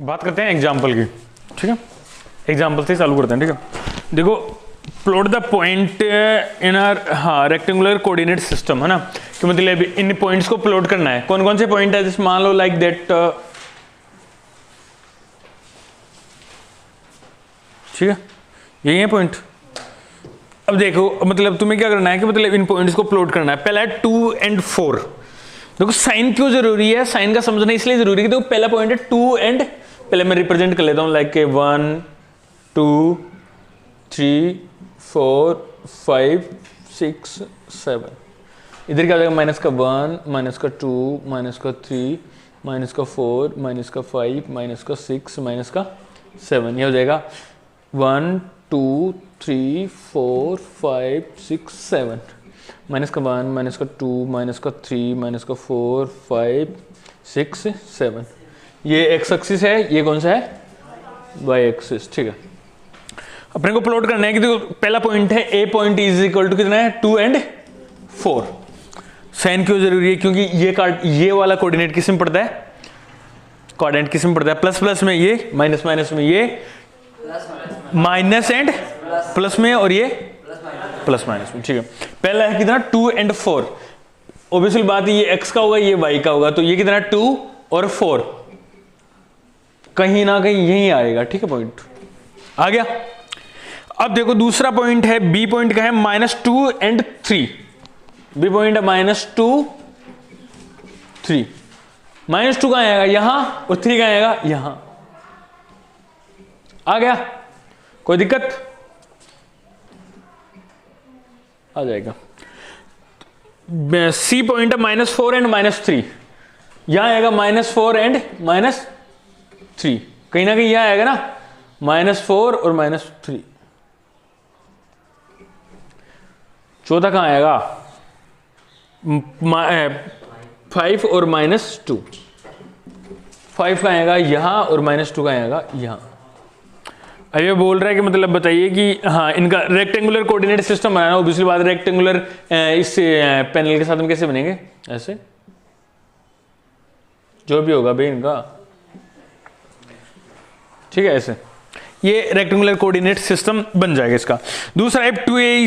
बात करते हैं एग्जाम्पल की, ठीक है। एग्जाम्पल से चालू करते हैं, ठीक है। देखो, plot the point in are rectangular coordinate system, है ना, कि मतलब इन पॉइंट्स को प्लॉट करना है। कौन कौन से पॉइंट है, जैसे मान लो लाइक दैट, ठीक है, यही है पॉइंट। अब देखो, मतलब तुम्हें क्या करना है कि मतलब इन पॉइंट्स को प्लॉट करना है। पहला है 2 और 4। देखो साइन क्यों जरूरी है, साइन का समझना इसलिए जरूरी है कि देखो पहला पॉइंट है 2 एंड, पहले मैं रिप्रेजेंट कर लेता हूं लाइक 1 2 3 4 5 6 7। इधर क्या हो जाएगा, माइनस का 1 माइनस का 2 माइनस का 3 माइनस का 4 माइनस का 5 माइनस का 6 माइनस का 7। ये हो जाएगा 1 2 3 4 5 6 7। माइनस का 1 माइनस का 2 माइनस का 3 माइनस का 4 5 6 7। ये एक्स एक्सिस है, ये कौन सा है, वाई एक्सिस, ठीक है। अपने को प्लॉट करना है कि देखो पहला पॉइंट है ए पॉइंट इज इक्वल टू कितना है 2 और 4। साइन क्यों जरूरी है, क्योंकि ये वाला कोऑर्डिनेट किस में पड़ता है, कोऑर्डिनेट किस में पड़ता है, प्लस प्लस में ये, माइनस माइनस में ये, माइनस एंड प्लस में, और ये प्लस माइनस में, ठीक है। पहला है कितना 2 और 4। ऑब्वियसली बात है, ये x का होगा ये y का होगा, तो ये कितना 2 और 4, कहीं ना कहीं यही आएगा, ठीक है। पॉइंट आ गया। अब देखो दूसरा पॉइंट है, b पॉइंट का है -2 और 3। b पॉइंट है -2 3। -2 कहां आएगा, यहां, और 3 कहां आएगा, यहां। आ गया, कोई दिक्कत, आ जाएगा। सी पॉइंट है -4 और -3। यहां आएगा -4 और -3, कहीं ना कहीं यहां आएगा ना, -4 और -3। चौथा कहां आएगा, 5 और -2। 5 कहां आएगा, यहां, और -2 कहां आएगा, यहां। अब ये बोल रहा है कि मतलब बताइए कि हाँ इनका रेक्टेंगुलर कोऑर्डिनेट सिस्टम बनाना। दूसरी बात, रेक्टेंगुलर इस पैनल के साथ हम कैसे बनेंगे, ऐसे, जो भी होगा भाई इनका, ठीक है, ऐसे ये रेक्टेंगुलर कोऑर्डिनेट सिस्टम बन जाएगा इसका। दूसरा है 2a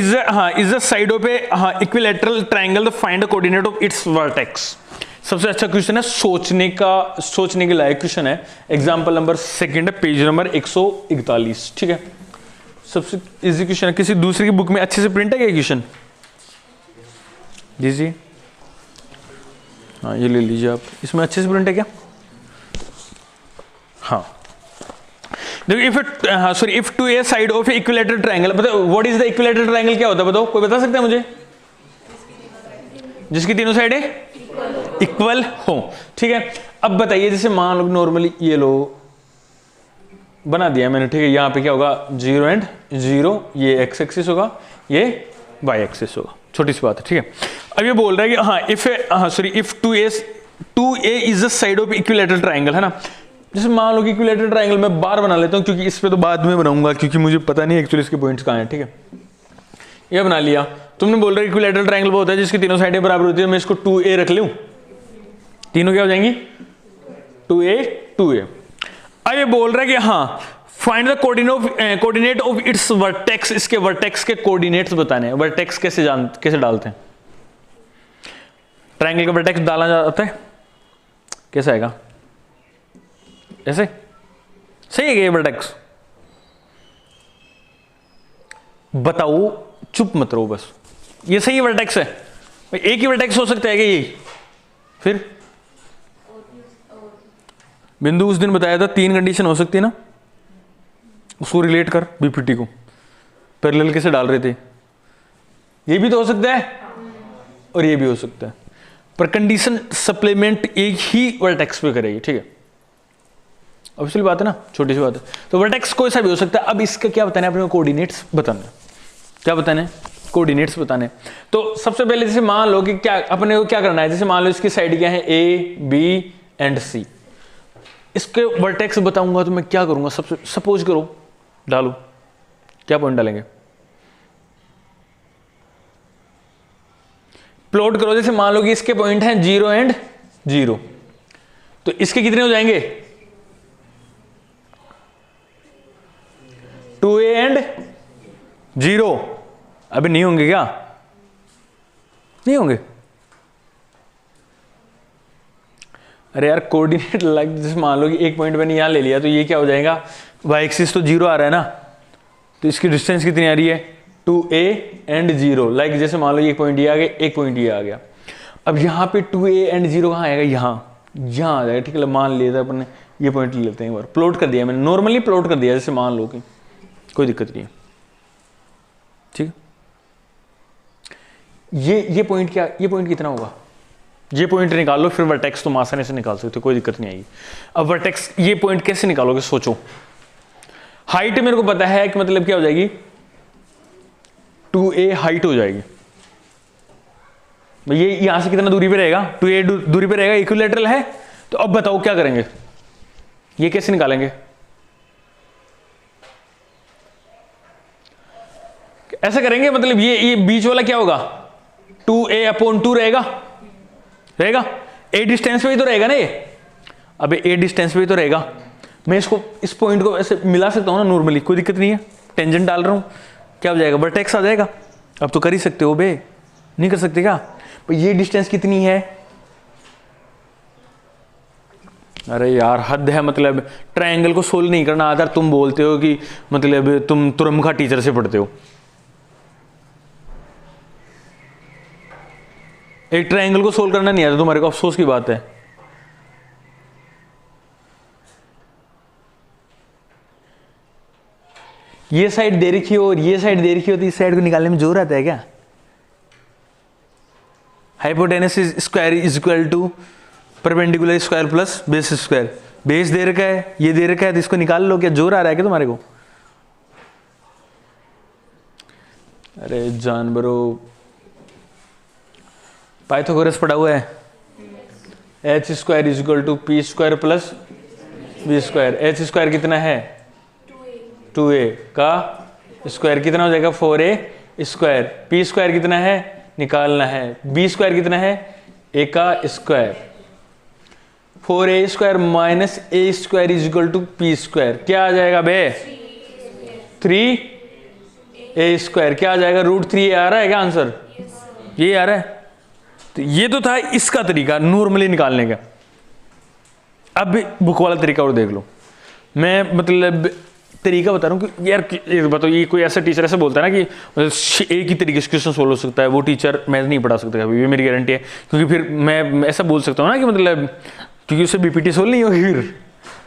is the side of A equilateral triangle, find the coordinate of its vertex. सबसे अच्छा क्वेश्चन है, सोचने के लायक क्वेश्चन है। एग्जांपल नंबर 2 है, पेज नंबर 141, ठीक है। सबसे इजी क्वेश्चन है, किसी दूसरी की बुक में अच्छे से प्रिंट है क्या क्वेश्चन, दीजिए, हाँ ये ले लीजिए आप, इसमें अच्छे से प्रिंट है क्या, हाँ। देखो if two A side of equilateral triangle, बताओ what is the equilateral triangle, क्या होता है बताओ, कोई बता सकता है मुझे, जिसकी तीनों साइडें इक्वल हो, ठीक है। अब बताइए, जैसे मान लो नॉर्मली ये लो बना दिया मैंने, ठीक है। यहां पे क्या होगा, 0 और 0, ये एक्स एक्सिस होगा, ये वाई एक्सिस होगा, छोटी सी बात है, ठीक है। अब ये बोल रहा है कि if 2a is the side of equilateral triangle, है ना। जैसे मान लो कि इक्विलैटरल ट्रायंगल मैं बार बना लेता हूं, क्योंकि इस पे तो बाद में बनाऊंगा, क्योंकि मुझे पता नहीं एक्चुअली इसके पॉइंट्स कहां हैं, ठीक है। ये बना लिया, तुमने बोल रहे इक्विलैटरल ट्रायंगल वो होता है जिसकी तीनों साइडें बराबर होती है। मैं इसको 2a रख लूं, तीनों क्या हो जाएंगी 2a 2a। अब ये बोल रहा है कि हाँ find the coordinate of its vertex, इसके वर्टेक्स के कोऑर्डिनेट्स बताने हैं। वर्टेक्स कैसे डालते हैं, ट्रायंगल का वर्टेक्स डाला जाता है, कैसे आएगा, ऐसे, सही है क्या ये वर्टेक्स, बताओ, चुप मत रहो बस, ये सही वर्टेक्स है, एक ही वर्टेक्स हो सकता है क्या ये, फिर बिंदु उस दिन बताया था 3 कंडीशन हो सकती है ना, उसको रिलेट कर, बीपीटी को पैरेलल कैसे डाल रहे थे, ये भी तो हो सकता है और ये भी हो सकता है, पर कंडीशन सप्लीमेंट एक ही वर्टेक्स पे करेगी, ठीक है। ऑब्वियसली बात है ना, छोटी सी बात है। तो वर्टेक्स कोई सा भी हो सकता है। अब इसका क्या बताना है, अपने कोऑर्डिनेट्स बताना, क्या बताना है, कोऑर्डिनेट्स बताने। तो सबसे पहले जैसे मान लो कि क्या अपने को क्या करना है, जैसे मान लो इसकी साइड क्या है, ए बी एंड सी, इसके वर्टेक्स बताऊंगा तो मैं क्या करूंगा, सबसे सपोज करो डालो, क्या पॉइंट डालेंगे, प्लॉट करो। जैसे मान लो कि इसके पॉइंट हैं 0 और 0, तो इसके कितने हो जाएंगे, 2a एंड 0। अभी नहीं होंगे क्या? नहीं होंगे। अरे यार कोऑर्डिनेट लाइक जैसे मान लो कि एक पॉइंट मैंने यहाँ ले लिया, तो ये क्या हो जाएगा, वाई एक्सिस तो 0 आ रहा है ना, तो इसकी डिस्टेंस कितनी आ रही है 2a एंड 0। लाइक जैसे मान लो एक पॉइंट ये आ गया, एक पॉइंट ये आ गया। अब यहाँ पे 2a एंड 0 कहाँ आएगा, यहाँ आ जाएगा। ठीक है, मान लिया था अपन ने, ये पॉइंट ले लेते हैं एक बार, प्लॉट कर दिया मैंने, नॉर्मली प्लॉट कर दिया, जैसे मान लो कि कोई दिक्कत नहीं है। ठीक है, ये पॉइंट क्या, ये पॉइंट कितना होगा, ये पॉइंट निकाल लो, फिर वर्टेक्स तुम आसानी से निकाल सकते हो, कोई दिक्कत नहीं आएगी। अब वर्टेक्स ये पॉइंट कैसे निकालोगे, सोचो। हाइट मेरे को पता है कि मतलब क्या हो जाएगी, 2a हाइट हो जाएगी। ये यहां से कितना दूरी पे रहेगा, 2a दूरी पे रहेगा, इक्विलैटरल है। तो अब बताओ क्या करेंगे, ये कैसे निकालेंगे? ऐसा करेंगे, मतलब ये बीच वाला क्या होगा, 2a/2 रहेगा। a डिस्टेंस पे ही तो रहेगा ना ये, अब a डिस्टेंस पे ही तो रहेगा। मैं इसको, इस पॉइंट को ऐसे मिला सकता हूं ना नॉर्मली, कोई दिक्कत नहीं है। टेंजेंट डाल रहा हूं, क्या हो जाएगा, वर्टेक्स आ जाएगा। अब तो कर ही सकते हो बे, नहीं कर सकते क्या? ये डिस्टेंस कितनी है, अरे यार हद है, मतलब ट्रायंगल को सोल्व नहीं करना आता, तुम बोलते हो कि मतलब तुम तुरमखा टीचर से पढ़ते हो। एक ट्रायंगल को सोल्व करना नहीं आता तुम्हारे को, अफसोस की बात है। ये साइड दे रखी हो और ये साइड दे रखी हो, तो इस साइड को निकालने में जोर आता है क्या? Hypotenuse square is equal to perpendicular square plus base square. Base दे रखा है, ये दे रखा है, तो इसको निकाल लो। क्या जोर आ रहा है क्या तुम्हारे को? अरे जानवरों, पाइथागोरस पढ़ा हुआ है, H square is equal to P square plus B square. H square कितना है, 2a का स्क्वायर कितना हो जाएगा, 4a स्क्वायर। पी स्क्वायर कितना है, निकालना है। बी स्क्वायर कितना है, a का square. 4a square minus a square is equal to P square. क्या आ जाएगा बे, 3a स्क्वायर। क्या आ जाएगा, √3a आ रहा है क्या आंसर? ये आ रहा है। तो ये तो था इसका तरीका नॉर्मली निकालने का। अब बुक वाला तरीका और देख लो। मैं मतलब तरीका बता रहा हूँ कि यार बताओ, ये कोई ऐसा टीचर ऐसा बोलता है ना कि एक ही तरीके से क्वेश्चन सोल्व हो सकता है, वो टीचर मैं नहीं पढ़ा सकता कभी, ये मेरी गारंटी है। क्योंकि फिर मैं ऐसा बोल सकता हूँ ना कि मतलब क्योंकि उससे बीपीटी सोल्व नहीं होगी, फिर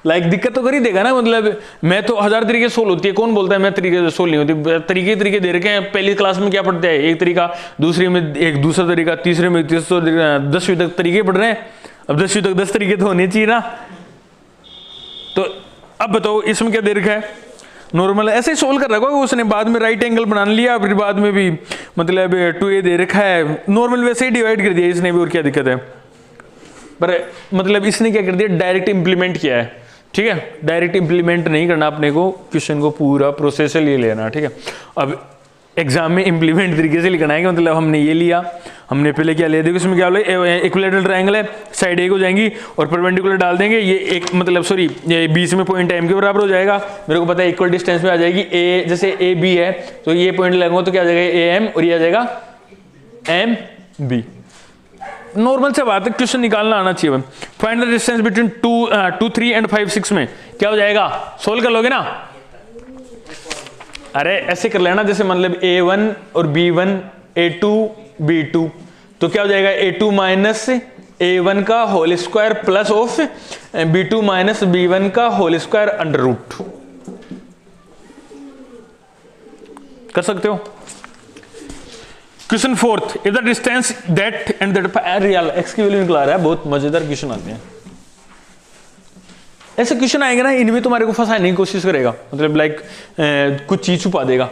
लाइक दिक्कत तो कर ही देगा ना। मतलब मैं तो 1000 तरीके सोल्व होती है, कौन बोलता है मैं तरीके से सोल्व नहीं होती? तरीके दे रखे हैं। पहली क्लास में क्या पढ़ते हैं, एक तरीका, दूसरी में एक दूसरा तरीका, तीसरे में तीसरा, 10वीं तक तरीके पढ़ रहे हैं। अब 10वीं तक 10 तरीके तो होने चाहिए ना। तो अब बताओ इसमें क्या दे रखा है, नॉर्मल ऐसे ही सोल्व कर रखा है उसने, बाद में राइट एंगल बना लिया, फिर बाद में भी मतलब 2a दे रखा है, नॉर्मल वैसे ही डिवाइड कर दिया इसने भी, और क्या दिक्कत है? पर मतलब इसने क्या कर दिया, डायरेक्ट इंप्लीमेंट किया है। ठीक है, डायरेक्ट इंप्लीमेंट नहीं करना अपने को, क्वेश्चन को पूरा प्रोसेस से ले लेना। ठीक है, अब एग्जाम में इंप्लीमेंट तरीके से लिखना है कि मतलब हमने ये लिया, हमने पहले क्या लिया, देखो इसमें क्या बोले, इक्विलैटरल ट्रायंगल है, साइड एक हो जाएंगी और परपेंडिकुलर डाल देंगे। ये एक मतलब सॉरी, ये बीच में पॉइंट m के बराबर हो जाएगा। मेरे को पता है इक्वल डिस्टेंस में आ जाएगी a, जैसे a b है तो ये पॉइंट लगेगा तो क्या आ जाएगा am, और ये आ जाएगा m b। नॉर्मल से बात है, क्वेश्चन निकालना आना चाहिए। Find the distance between 2, 3 and 5, 6 में क्या हो जाएगा, सोल्व कर लोगे ना? अरे ऐसे कर लेना, जैसे मतलब a1 और b1, a2 b2, तो क्या हो जाएगा, a2 माइनस a1 का whole square plus of b2 minus b1 का होल स्क्वायर अंडर रूट। कर सकते हो। Question 4th, if the distance that and that real X की वैल्यू निकला रहा है। बहुत मजेदार क्वेश्चन आते हैं, ऐसे क्वेश्चन आएंगे ना, इनमें तुम्हारे को फंसाने की कोशिश करेगा, मतलब लाइक कुछ चीज छुपा देगा।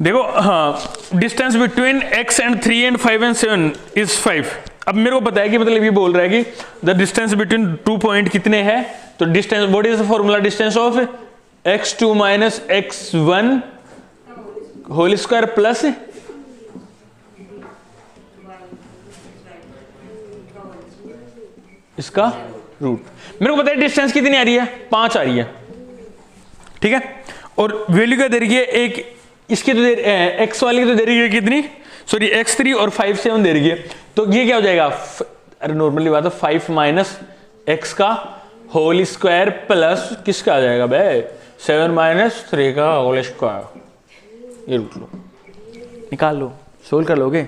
देखो हाँ, distance between x and 3 and 5 and 7 is 5। अब मेरे को पता है कि मतलब ये बोल रहा है कि द डिस्टेंस बिटवीन 2 पॉइंट कितने हैं, तो distance, what is the formula, distance of x2 minus x1 whole square plus इसका रूट। मेरे को पता है डिस्टेंस कितनी आ रही है, 5 आ रही है, ठीक है। और वैल्यू क्या दे रही है, एक इसकी तो एक्स वाली की तो दे रही है कितनी, सॉरी x3 और 5 7 दे रही है। तो ये क्या हो जाएगा, अरे नॉर्मली बात है 5 माइनस एक्स का होल स्क्वायर प्लस किसका आ जाएगा भाई 7 माइनस 3 का होल स्क्वायर। ये रूट लो, निकाल लो, सोल्व कर लोगे,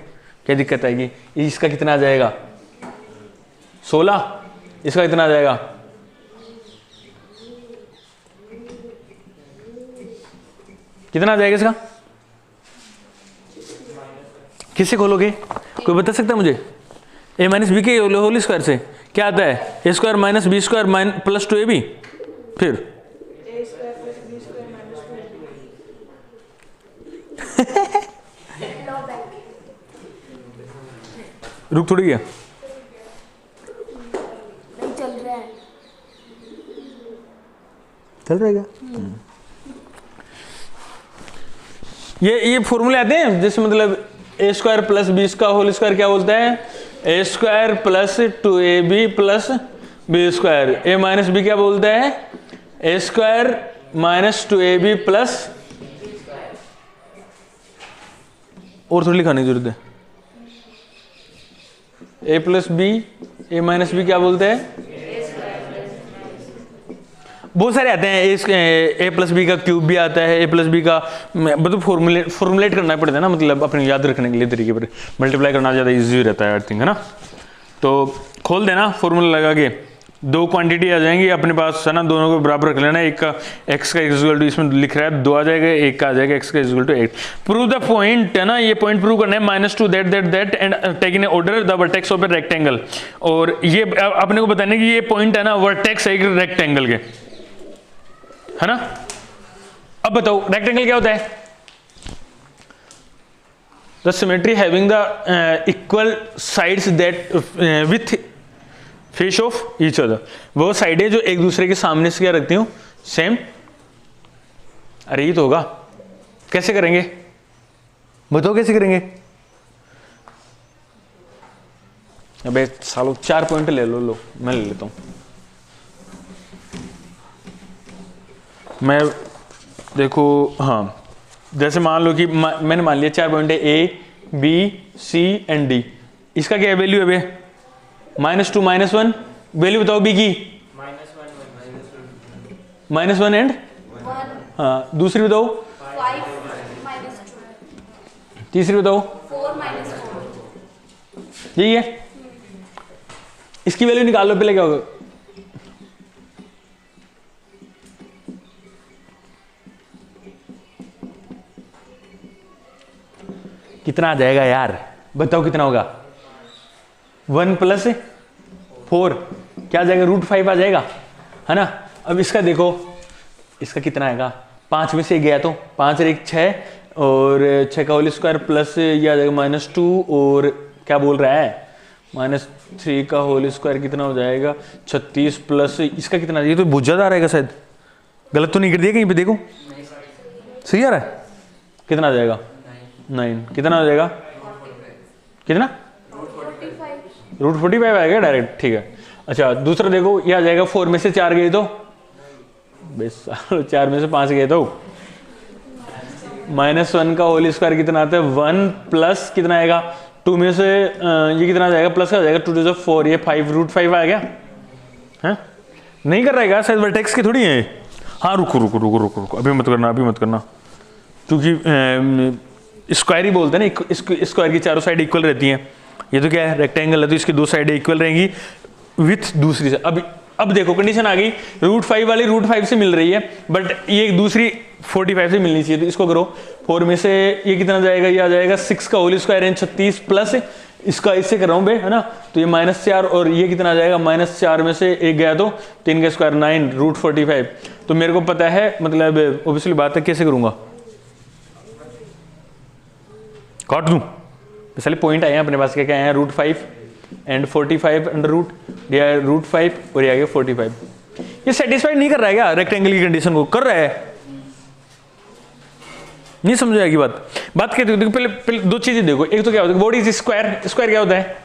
क्या दिक्कत आएगी। इसका कितना आ जाएगा 16, इसका कितना आ जाएगा, कितना आ जाएगा इसका, किससे खोलोगे, कोई बता सकता है मुझे। ए माइनस बी के होल स्क्वायर से क्या आता है, A square minus B square plus 2ab, फिर रुक थोड़ी गया, चल रहा है, चल रहेगा। ये फॉर्मूले आते हैं, जैसे मतलब ए स्क्वायर प्लस बी का होल स्क्वायर क्या बोलता है, A square plus 2ab plus B square. A minus B क्या बोलता है, A square minus 2ab plus, और थोड़ी लिखाने की जरूरत है, ए प्लस बी, ए माइनस बी क्या बोलते हैं, बहुत सारे आते हैं, ए प्लस बी का क्यूब भी आता है, ए प्लस बी का मतलब फॉर्मुलेट करना पड़ता है ना, मतलब अपने याद रखने के लिए तरीके पर मल्टीप्लाई करना ज़्यादा इजी रहता है आई थिंक, है ना। तो खोल देना फॉर्मूला लगा के, दो क्वांटिटी आ जाएंगी अपने पास, है ना, दोनों को बराबर रख लेना। एक का एक्स का इक्वल टू, इसमें लिख रहा है 2 आ जाएगा, एक का आ जाएगा एक्स का equal to 8। Prove the point, है ना, ये पॉइंट प्रूव करना है -2 that and take in order the vertex of a rectangle. और ये अपने को बताना है कि ये पॉइंट है ना वर्टेक्स है एक रेक्टेंगल के, है ना। अब बताओ रेक्टेंगल क्या होता है, the symmetry having the equal sides that with face of each other, वो साइडें जो एक दूसरे के सामने से क्या रखती हूं, सेम। अरे ये तो होगा, कैसे करेंगे बताओ, कैसे करेंगे। अबे सालो 4 पॉइंट ले लो, मैं ले लेता हूं। मैं देखो, हाँ जैसे मान लो कि मैंने मान लिया 4 पॉइंट है, A B C and D. इसका क्या वैल्यू है भैया, -2 -1। वैल्यू बताओ बी की, -1 एंड 1। हाँ दूसरी बताओ 5 -2। तीसरी बताओ 4 -4। यही है। इसकी वैल्यू निकाल लो, पहले क्या होगा, कितना आ जाएगा यार बताओ, कितना होगा, 1 + 4 क्या आ जाएगा, √5 आ जाएगा, है ना। अब इसका देखो, इसका कितना आएगा, 5 में से गया तो 5 और 1 6, और 6 का होल स्क्वायर प्लस ये आ जाएगा -2, और क्या बोल रहा है -3 का होल स्क्वायर कितना हो जाएगा 36, प्लस इसका कितना, ये तो बहुत ज्यादा आ रहेगा शायद, गलत तो नहीं कर दिया कहीं पे, देखो सही आ रहा है, कितना आ जाएगा 9, कितना हो जाएगा, कितना √45 आएगा डायरेक्ट, ठीक है। अच्छा दूसरा देखो, ये आ जाएगा 4 में से 4 गए तो, बस 4 में से 5 गए तो -1 का होल स्क्वायर कितना आता है 1, प्लस कितना आएगा 2 में से ये कितना आ जाएगा, प्लस का आ जाएगा 2 × 4, ये 5 √5 आ गया, है नहीं कर रहेगा शायद, वर्टेक्स की थोड़ी है। हाँ रुको अभी मत करना, क्योंकि स्क्वायर ही बोलते हैं ना, स्क्वायर की चारों साइड इक्वल रहती हैं, ये तो क्या है रेक्टेंगल है, तो इसकी 2 साइडें इक्वल रहेंगी विथ दूसरी से। अब देखो कंडीशन आ गई, √5 वाली √5 से मिल रही है, बट ये दूसरी 45 से मिलनी चाहिए, तो इसको करो 4 में से ये कितना जाएगा, ये आ जाएगा 6 का होल स्क्वायर एंड 36, प्लस इसका इससे कर रहा हूँ बे, है ना, तो ये -4, और ये कितना आ जाएगा -4 में से 1 गया तो 3 का स्क्वायर 9 √45। तो मेरे को पता है, मतलब ऑब्वियसली बात है, कैसे करूंगा, काट दूं, पहले पॉइंट आए हैं अपने पास, क्या क्या आए हैं, √5 एंड 45 अंडर रूट, ये √5 और ये आ गया 45। ये सेटिस्फाइड नहीं कर रहा है क्या रेक्टेंगल की कंडीशन को, कर रहा है, नहीं समझ आएगी बात कहते हो। पहले 2 चीजें देखो, एक तो क्या होता है व्हाट इज स्क्वायर, स्क्वायर क्या होता है,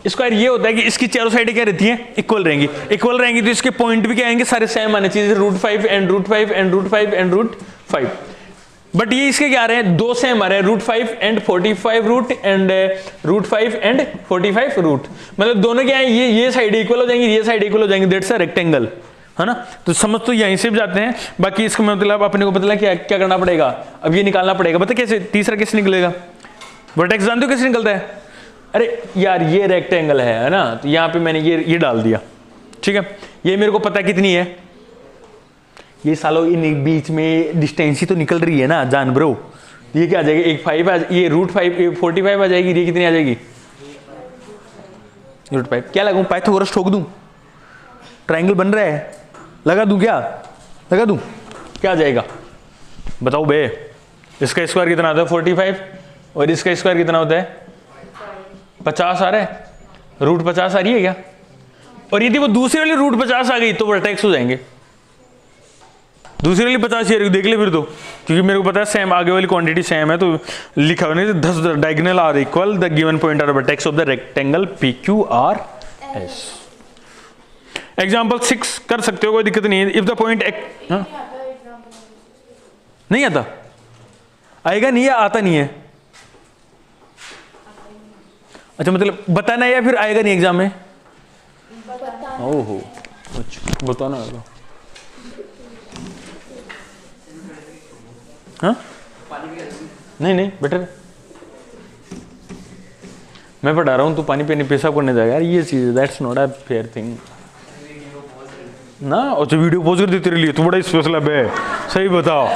स्क्वायर ये होता है कि इसकी चारों साइडें क्या रहती हैं, इक्वल रहेंगी। इक्वल रहेंगी तो इसके पॉइंट भी क्या आएंगे, सारे सेम आने चाहिए, √5 एंड √5 एंड √5 एंड √5। बट ये इसके क्या आ रहे हैं, दो सेम आ रहे हैं, √5 and 45 root and √5 and 45 root, मतलब दोनों क्या है, ये साइड इक्वल हो जाएंगी, ये साइड इक्वल हो जाएंगी, दैट्स अ रेक्टेंगल, है ना। तो समझ तो यहीं से भी जाते हैं। बाकी इसका मतलब अपने को पता क्या क्या करना पड़ेगा, अब ये निकालना पड़ेगा। पता कैसे, तीसरा कैसे निकलेगा, वर्टेक्स जानते हो कैसे निकलता है, अरे यार ये रेक्टेंगल है ना, तो यहाँ पे मैंने ये डाल दिया, ठीक है। ये मेरे को पता कितनी है, ये सालों इन बीच में डिस्टेंस ही तो निकल रही है ना जान ब्रो। ये क्या आ जाएगी, एक 5 ये √5 45 आ जाएगी, ये कितनी आ जाएगी √5। क्या लगाऊं, पाइथागोरस ठोक दूं, ट्रायंगल बन रहा है, लगा दूं क्या, लगा दूं, क्या आ जाएगा बताओ बे। इसका स्क्वायर कितना होता है 45 और इसका स्क्वायर कितना होता है 50 आ रहा है, √50 आ रही है क्या। और यदि वो दूसरी वाली √50 आ गई तो वर्टेक्स हो जाएंगे, दूसरी वाली 50 ये देख ले फिर तो, क्योंकि मेरे को पता है सेम आगे वाली क्वांटिटी सेम है, तो लिखा हुआ नहीं 10 diagonal are equal the given point are vertex of the rectangle PQRS। Example 6 कर सकते हो, कोई दिक्कत नहीं है। इफ द पॉइंट नहीं आता, आएगा नहीं या आता नहीं है, अच्छा मतलब बताना है या फिर आएगा नहीं एग्जाम में, ओहो अच्छा बताना होगा, हाँ नहीं बेटर मैं पढ़ा रहा हूँ, तू पानी पीने पेशाब करने जाएगा यार, ये चीज that's not a fair thing ना। और जो वीडियो पोज कर दी तेरे लिए, तू बड़ा स्पेशल है, सही बताओ।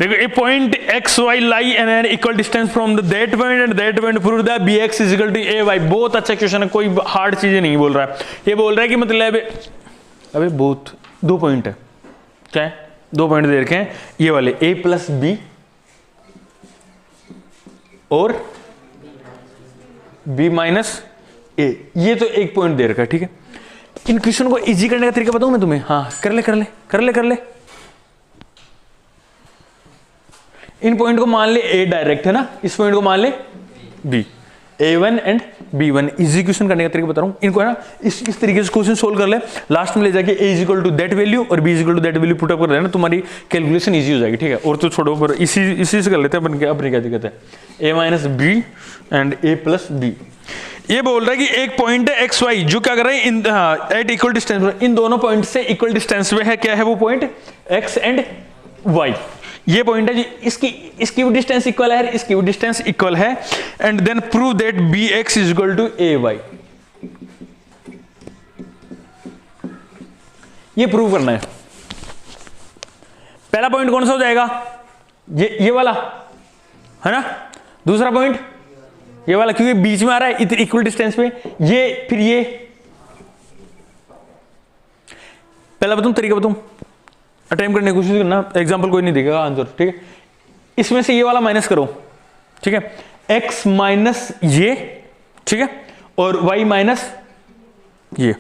देखो A point X Y lie in an equal distance from the that point and that point prove that BX is equal to AY। बहुत अच्छा क्वेश्चन है, कोई हार्ड चीजें नहीं बोल रहा है, ये बोल रहा है कि मतलब अबे बहुत दो पॉइंट है, क्या है, दो पॉइंट दे रखे हैं ये वाले A + B और B - A, ये तो एक पॉइंट दे रखा है, ठीक है। इन क्वेश्चन को इजी करने का तरीका बताऊं मैं तुम्हें, हाँ कर ले। इन पॉइंट को मान ले A डायरेक्ट है ना, इस पॉइंट को मान ले B, A1 and B1। Easy question करने का तरीका बता रहा हूं, इनको है ना इस तरीके से क्वेश्चन सोल्व कर ले, लास्ट में ले जाके A = दैट वैल्यू और B = that value put up कर लेना, तुम्हारी कैलकुलेशन इजी हो जाएगी, ठीक है। और तो छोड़ो, पर इसी से कर लेते हैं अपन, अपनी क्या दिक्कत है, A - B and A + B। ये बोल रहा है कि एक पॉइंट है XY जो क्या कर रहे हैं एट इक्वल डिस्टेंस, इन दोनों पॉइंट से इक्वल डिस्टेंस में है, क्या है वो पॉइंट X एंड Y। ये पॉइंट है जी, इसकी भी डिस्टेंस इक्वल है, इसकी भी डिस्टेंस इक्वल है, and then prove that BX is equal to AY। ये प्रूव करना है। पहला पॉइंट कौन सा हो जाएगा, ये वाला है ना, दूसरा पॉइंट ये वाला, क्योंकि बीच में आ रहा है इतनी इक्वल डिस्टेंस पे, ये फिर ये। पहला बताऊं तरीका, बताऊं, अटेम्प्ट करने की कोशिश करना, एग्जांपल कोई नहीं देगा आंसर, ठीक है। इसमें से ये वाला माइनस करो, ठीक है, x माइनस ये, ठीक है, और y माइनस ये,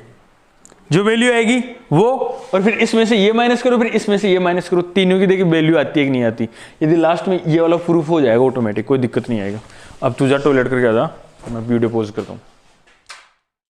जो वैल्यू आएगी वो, और फिर इसमें से ये माइनस करो, फिर इसमें से ये माइनस करो, तीनों की देखिए वैल्यू आती है कि नहीं आती। यदि लास्ट में ये वाला प्रूफ हो जाएगा ऑटोमेटिक, कोई दिक्कत नहीं आएगा। अब तू जा टॉयलेट करके आ जा, मैं वीडियो पॉज करता हूँ।